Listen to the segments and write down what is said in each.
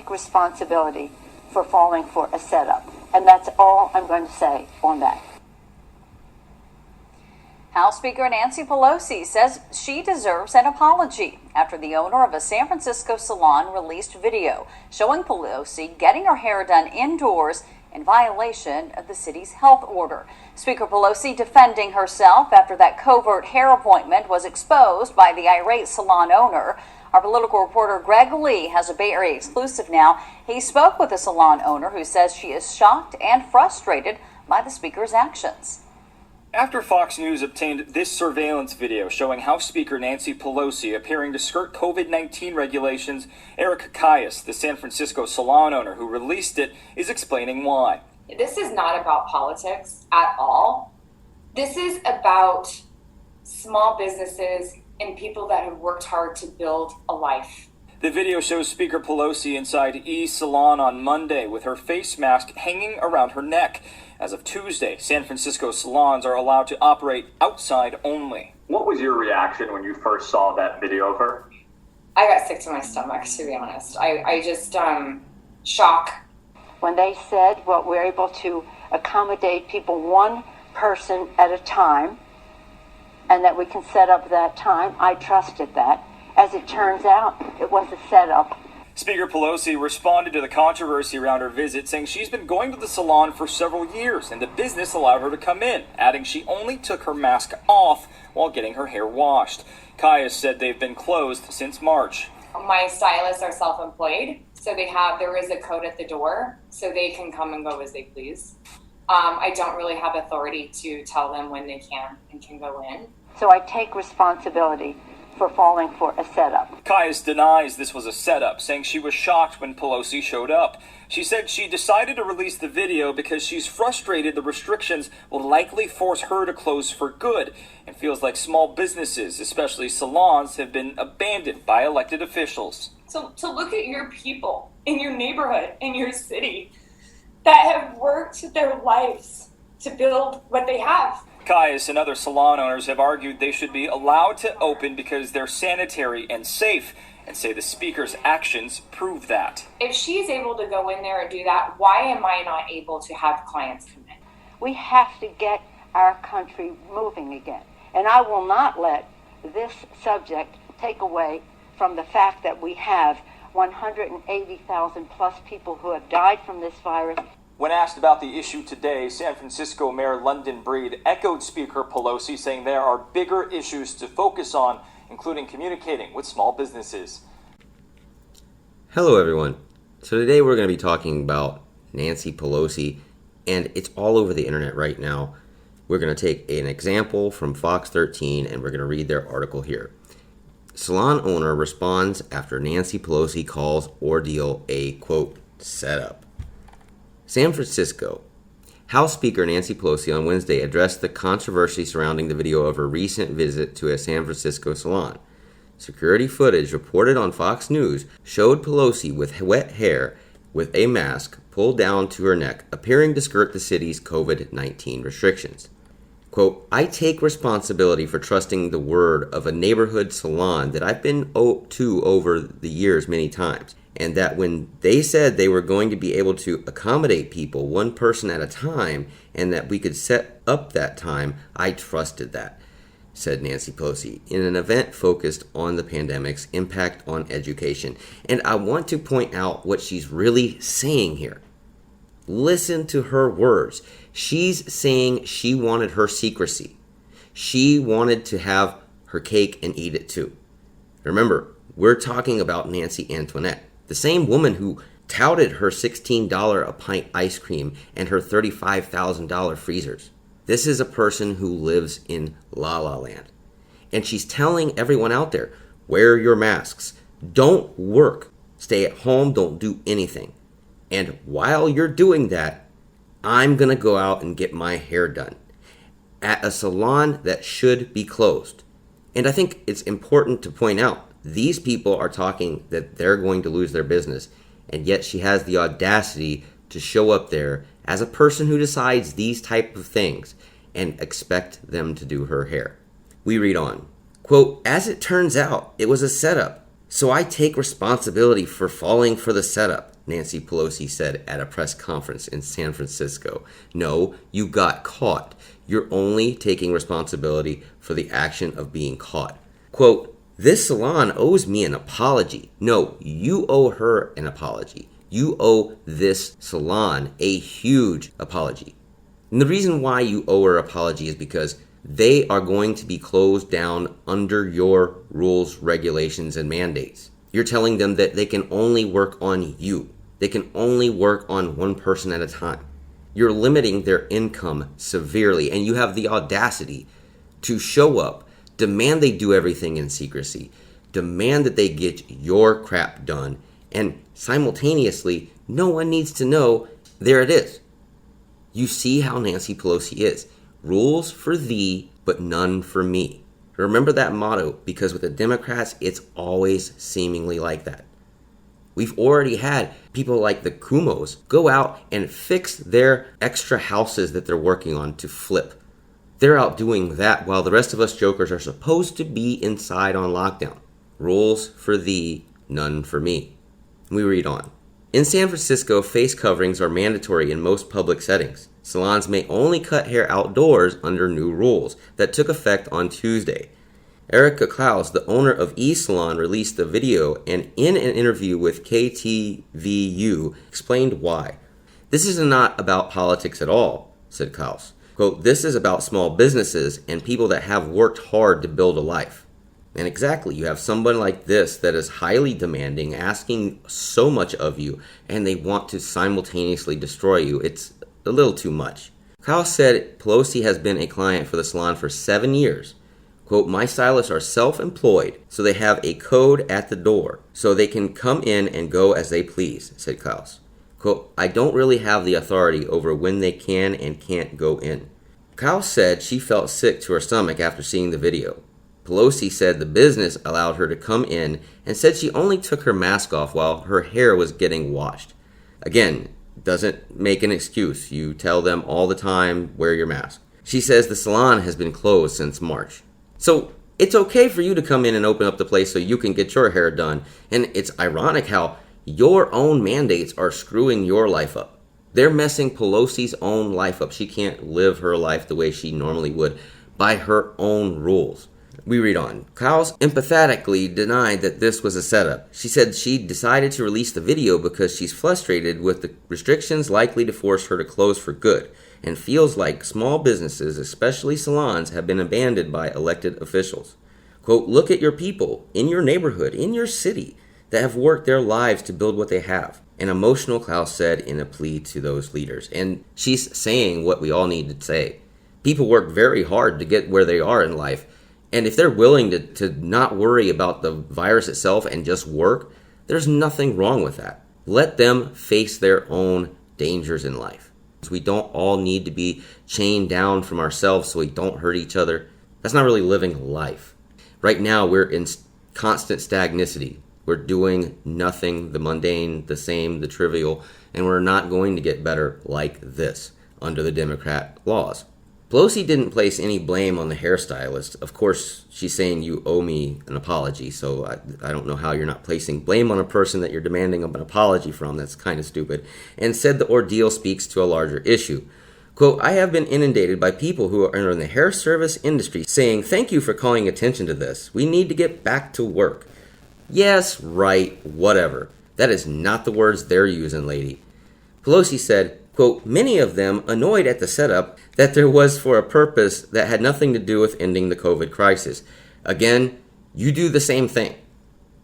responsibility for falling for a setup. And that's all I'm going to say on that. House Speaker Nancy Pelosi says she deserves an apology after the owner of a San Francisco salon released video showing Pelosi getting her hair done indoors in violation of the city's health order. Speaker Pelosi defending herself after that covert hair appointment was exposed by the irate salon owner. Our political reporter Greg Lee has a Bay Area exclusive now. He spoke with the salon owner who says she is shocked and frustrated by the speaker's actions. After Fox News obtained this surveillance video showing House Speaker Nancy Pelosi appearing to skirt COVID-19 regulations, Eric Kayas, the San Francisco salon owner who released it, is explaining why. This is not about politics at all. This is about small businesses and people that have worked hard to build a life. The video shows Speaker Pelosi inside E! Salon on Monday with her face mask hanging around her neck. As of Tuesday, San Francisco salons are allowed to operate outside only. What was your reaction when you first saw that video of her? I got sick to my stomach, to be honest. I just, shock. When they said, well, we're able to accommodate people one person at a time, and that we can set up that time, I trusted that. As it turns out, it was a setup. Speaker Pelosi responded to the controversy around her visit, saying she's been going to the salon for several years and the business allowed her to come in, adding she only took her mask off while getting her hair washed. Kayas said they've been closed since March. My stylists are self-employed, so there is a code at the door, so they can come and go as they please. I don't really have authority to tell them when they can and can go in. So I take responsibility for falling for a setup. Kayas denies this was a setup, saying she was shocked when Pelosi showed up. She said she decided to release the video because she's frustrated the restrictions will likely force her to close for good and feels like small businesses, especially salons, have been abandoned by elected officials. So to look at your people in your neighborhood, in your city, that have worked their lives to build what they have. Kayas and other salon owners have argued they should be allowed to open because they're sanitary and safe, and say the speaker's actions prove that. If she's able to go in there and do that, why am I not able to have clients come in? We have to get our country moving again. And I will not let this subject take away from the fact that we have 180,000 plus people who have died from this virus. When asked about the issue today, San Francisco Mayor London Breed echoed Speaker Pelosi, saying there are bigger issues to focus on, including communicating with small businesses. Hello, everyone. So today we're going to be talking about Nancy Pelosi, and it's all over the internet right now. We're going to take an example from Fox 13, and we're going to read their article here. Salon owner responds after Nancy Pelosi calls ordeal a, quote, setup. San Francisco. House Speaker Nancy Pelosi on Wednesday addressed the controversy surrounding the video of her recent visit to a San Francisco salon. Security footage reported on Fox News showed Pelosi with wet hair with a mask pulled down to her neck, appearing to skirt the city's COVID-19 restrictions. Quote, I take responsibility for trusting the word of a neighborhood salon that I've been to over the years many times, and that when they said they were going to be able to accommodate people one person at a time and that we could set up that time, I trusted that, said Nancy Pelosi in an event focused on the pandemic's impact on education. And I want to point out what she's really saying here. Listen to her words. She's saying she wanted her secrecy. She wanted to have her cake and eat it too. Remember, we're talking about Nancy Antoinette, the same woman who touted her $16 a pint ice cream and her $35,000 freezers. This is a person who lives in La La Land. And she's telling everyone out there, wear your masks. Don't work. Stay at home. Don't do anything. And while you're doing that, I'm going to go out and get my hair done at a salon that should be closed. And I think it's important to point out, these people are talking that they're going to lose their business, and yet she has the audacity to show up there as a person who decides these type of things and expect them to do her hair. We read on. Quote, as it turns out, it was a setup, So I take responsibility for falling for the setup, Nancy Pelosi said at a press conference in San Francisco. No, you got caught. You're only taking responsibility for the action of being caught. Quote, this salon owes me an apology. No, you owe her an apology. You owe this salon a huge apology. And the reason why you owe her an apology is because they are going to be closed down under your rules, regulations, and mandates. You're telling them that they can only work on you. They can only work on one person at a time. You're limiting their income severely, and you have the audacity to show up, demand they do everything in secrecy, demand that they get your crap done, and simultaneously, no one needs to know. There it is. You see how Nancy Pelosi is. Rules for thee, but none for me. Remember that motto, because with the Democrats, it's always seemingly like that. We've already had people like the Cumos go out and fix their extra houses that they're working on to flip. They're out doing that while the rest of us jokers are supposed to be inside on lockdown. Rules for thee, none for me. We read on. In San Francisco, face coverings are mandatory in most public settings. Salons may only cut hair outdoors under new rules that took effect on Tuesday. Erica Klaus, the owner of E-Salon, released the video and in an interview with KTVU explained why. This is not about politics at all, said Klaus. Quote, this is about small businesses and people that have worked hard to build a life. And exactly, you have someone like this that is highly demanding, asking so much of you, and they want to simultaneously destroy you. It's a little too much. Klaus said Pelosi has been a client for the salon for 7 years. Quote, my stylists are self-employed, so they have a code at the door, so they can come in and go as they please, said Klaus. Quote, I don't really have the authority over when they can and can't go in. Klaus said she felt sick to her stomach after seeing the video. Pelosi said the business allowed her to come in and said she only took her mask off while her hair was getting washed. Again, doesn't make an excuse. You tell them all the time, wear your mask. She says the salon has been closed since March. So it's okay for you to come in and open up the place so you can get your hair done. And it's ironic how your own mandates are screwing your life up. They're messing Pelosi's own life up. She can't live her life the way she normally would by her own rules. We read on. Klaus empathetically denied that this was a setup. She said she decided to release the video because she's frustrated with the restrictions likely to force her to close for good and feels like small businesses, especially salons, have been abandoned by elected officials. Quote, look at your people in your neighborhood, in your city, that have worked their lives to build what they have. An emotional Klaus said in a plea to those leaders. And she's saying what we all need to say. People work very hard to get where they are in life. And if they're willing to not worry about the virus itself and just work, there's nothing wrong with that. Let them face their own dangers in life. We don't all need to be chained down from ourselves so we don't hurt each other. That's not really living life. Right now, we're in constant stagnicity. We're doing nothing, the mundane, the same, the trivial, and we're not going to get better like this under the Democrat laws. Pelosi didn't place any blame on the hairstylist. Of course, she's saying you owe me an apology, so I don't know how you're not placing blame on a person that you're demanding an apology from. That's kind of stupid. And said the ordeal speaks to a larger issue. Quote, I have been inundated by people who are in the hair service industry saying, thank you for calling attention to this. We need to get back to work. Yes, right, whatever. That is not the words they're using, lady. Pelosi said, quote, many of them annoyed at the setup that there was for a purpose that had nothing to do with ending the COVID crisis. Again, you do the same thing.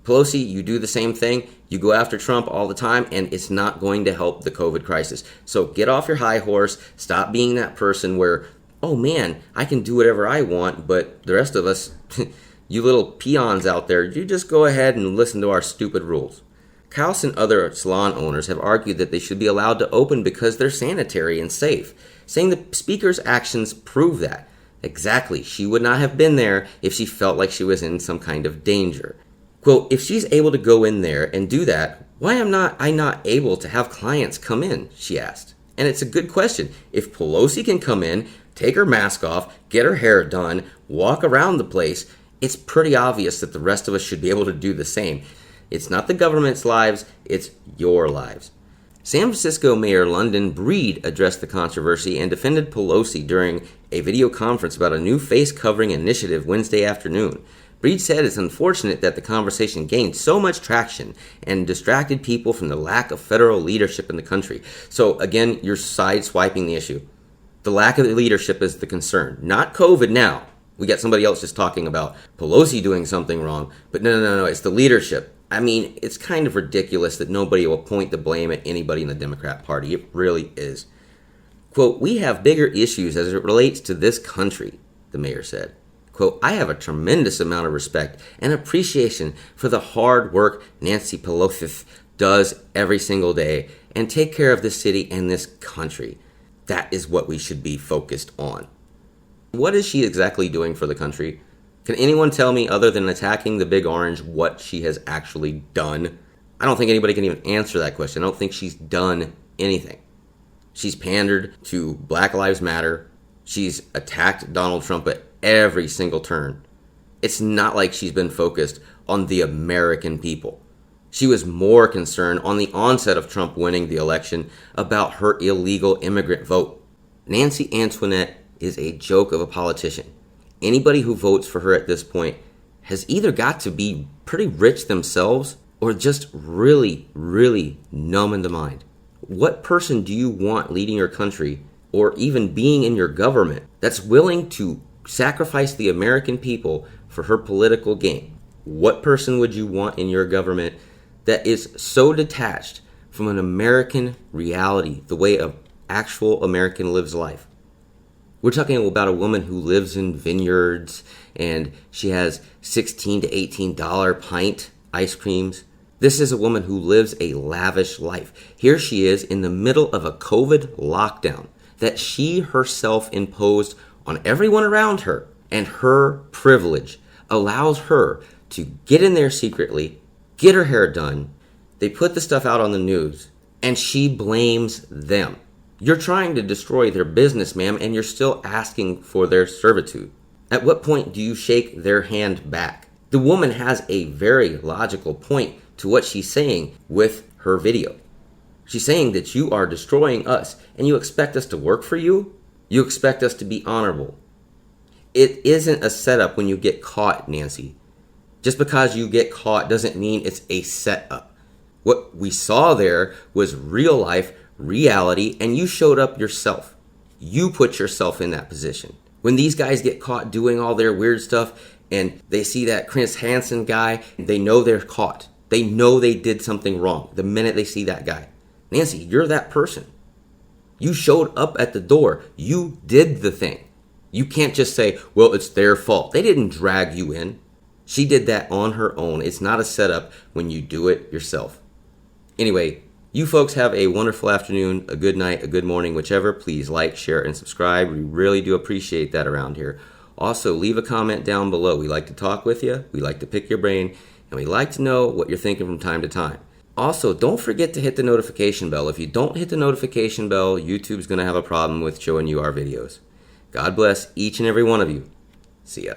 Pelosi, you do the same thing. You go after Trump all the time, and it's not going to help the COVID crisis. So get off your high horse. Stop being that person where, oh man, I can do whatever I want, but the rest of us, you little peons out there, you just go ahead and listen to our stupid rules. Klaus and other salon owners have argued that they should be allowed to open because they're sanitary and safe, saying the speaker's actions prove that. Exactly, she would not have been there if she felt like she was in some kind of danger. Quote, if she's able to go in there and do that, why am I not able to have clients come in, she asked. And it's a good question. If Pelosi can come in, take her mask off, get her hair done, walk around the place, it's pretty obvious that the rest of us should be able to do the same. It's not the government's lives, it's your lives. San Francisco Mayor London Breed addressed the controversy and defended Pelosi during a video conference about a new face covering initiative Wednesday afternoon. Breed said it's unfortunate that the conversation gained so much traction and distracted people from the lack of federal leadership in the country. So again, you're sideswiping the issue. The lack of leadership is the concern, not COVID now. We got somebody else just talking about Pelosi doing something wrong, but no, it's the leadership. I mean, it's kind of ridiculous that nobody will point the blame at anybody in the Democrat Party. It really is. Quote, "We have bigger issues as it relates to this country," the mayor said. Quote, "I have a tremendous amount of respect and appreciation for the hard work Nancy Pelosi does every single day and take care of this city and this country. That is what we should be focused on." What is she exactly doing for the country? Can anyone tell me, other than attacking the big orange, what she has actually done? I don't think anybody can even answer that question. I don't think she's done anything. She's pandered to Black Lives Matter. She's attacked Donald Trump at every single turn. It's not like she's been focused on the American people. She was more concerned on the onset of Trump winning the election about her illegal immigrant vote. Nancy Antoinette is a joke of a politician. Anybody who votes for her at this point has either got to be pretty rich themselves or just really, really numb in the mind. What person do you want leading your country or even being in your government that's willing to sacrifice the American people for her political gain? What person would you want in your government that is so detached from an American reality, the way an actual American lives life? We're talking about a woman who lives in vineyards and she has $16 to $18 pint ice creams. This is a woman who lives a lavish life. Here she is in the middle of a COVID lockdown that she herself imposed on everyone around her, and her privilege allows her to get in there secretly, get her hair done. They put the stuff out on the news and she blames them. You're trying to destroy their business, ma'am, and you're still asking for their servitude. At what point do you shake their hand back? The woman has a very logical point to what she's saying with her video. She's saying that you are destroying us and you expect us to work for you? You expect us to be honorable. It isn't a setup when you get caught, Nancy. Just because you get caught doesn't mean it's a setup. What we saw there was real life, reality, and you showed up yourself. You put yourself in that position. When these guys get caught doing all their weird stuff and they see that Chris Hansen guy, they know they're caught. They know they did something wrong the minute they see that guy. Nancy, you're that person. You showed up at the door. You did the thing. You can't just say, well, it's their fault. They didn't drag you in. She did that on her own. It's not a setup when you do it yourself. Anyway, you folks have a wonderful afternoon, a good night, a good morning, whichever. Please like, share, and subscribe. We really do appreciate that around here. Also, leave a comment down below. We like to talk with you. We like to pick your brain. And we like to know what you're thinking from time to time. Also, don't forget to hit the notification bell. If you don't hit the notification bell, YouTube's going to have a problem with showing you our videos. God bless each and every one of you. See ya.